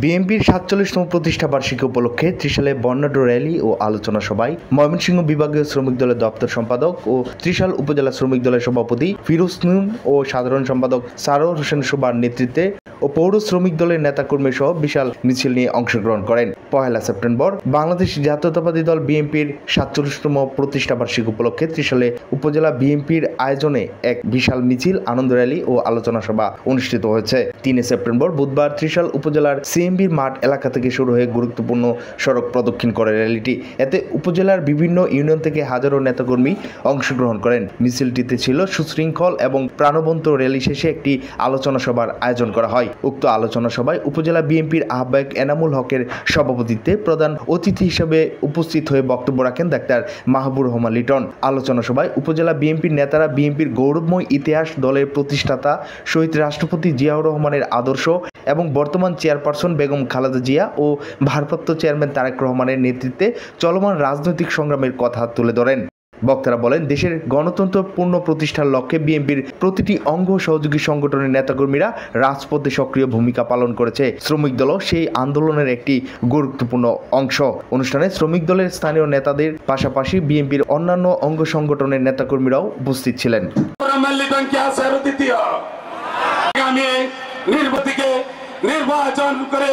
বিএনপির ৪৭তম প্রতিষ্ঠা বার্ষিকী উপলক্ষে ত্রিশালে বর্ণাঢ্য র্যালি ও আলোচনা সভায় ময়মনসিংহ বিভাগীয় শ্রমিক দলের দপ্তর সম্পাদক ও ত্রিশাল উপজেলা শ্রমিক দলের সভাপতি ফিরোজ নুন ও সাধারণ সম্পাদক সারোয়ার হোসেন শোভার নেতৃত্বে ও পৌর শ্রমিক দলের নেতাকর্মী সহ বিশাল মিছিল নিয়ে অংশগ্রহণ করেন। ১ সেপ্টেম্বর বাংলাদেশ জাতীয়তাবাদী দল বিএনপির ৪৭তম প্রতিষ্ঠা বার্ষিকী উপলক্ষে ত্রিশালে উপজেলা বিএনপির আয়োজনে এক বিশাল মিছিল, আনন্দ র্যালি ও আলোচনা সভা অনুষ্ঠিত হয়েছে। ৩ সেপ্টেম্বর বুধবার ত্রিশাল উপজেলার সিএমবির মাঠ এলাকা থেকে শুরু হয়ে গুরুত্বপূর্ণ সড়ক প্রদক্ষিণ করে র্যালিটি। এতে উপজেলার বিভিন্ন ইউনিয়ন থেকে হাজারো নেতাকর্মী অংশগ্রহণ করেন। মিছিলটিতে ছিল সুশৃঙ্খল এবং প্রাণবন্ত। র্যালি শেষে একটি আলোচনা সভার আয়োজন করা হয়। উক্ত আলোচনা সভায় উপজেলা বিএনপির আহ্বায়ক এনামুল হকের সভাপতিত্বে প্রধান অতিথি হিসেবে উপস্থিত হয়ে বক্তব্য রাখেন ডাক্তার মাহবুর রহমান লিটন। আলোচনা সভায় উপজেলা বিএনপির নেতারা বিএনপির গৌরবময় ইতিহাস, দলের প্রতিষ্ঠাতা শহীদ রাষ্ট্রপতি জিয়াউর রহমানের আদর্শ এবং বর্তমান চেয়ারপারসন বেগম খালেদা জিয়া ও ভারপ্রাপ্ত চেয়ারম্যান তারেক রহমানের নেতৃত্বে চলমান রাজনৈতিক সংগ্রামের কথা তুলে ধরেন। বক্তারা বলেন, দেশের গণতন্ত্র পূর্ণ প্রতিষ্ঠার লক্ষ্যে বিএনপির প্রতিটি অঙ্গ সহযোগী সংগঠনের নেতাকর্মীরা রাজপথে সক্রিয় ভূমিকা পালন করেছে। শ্রমিক দলও সেই আন্দোলনের একটি গুরুত্বপূর্ণ অংশ। অনুষ্ঠানে শ্রমিক দলের স্থানীয় নেতাদের পাশাপাশি বিএনপির অন্যান্য অঙ্গ সংগঠনের নেতাকর্মীরাও উপস্থিত ছিলেন। নির্বাচন করে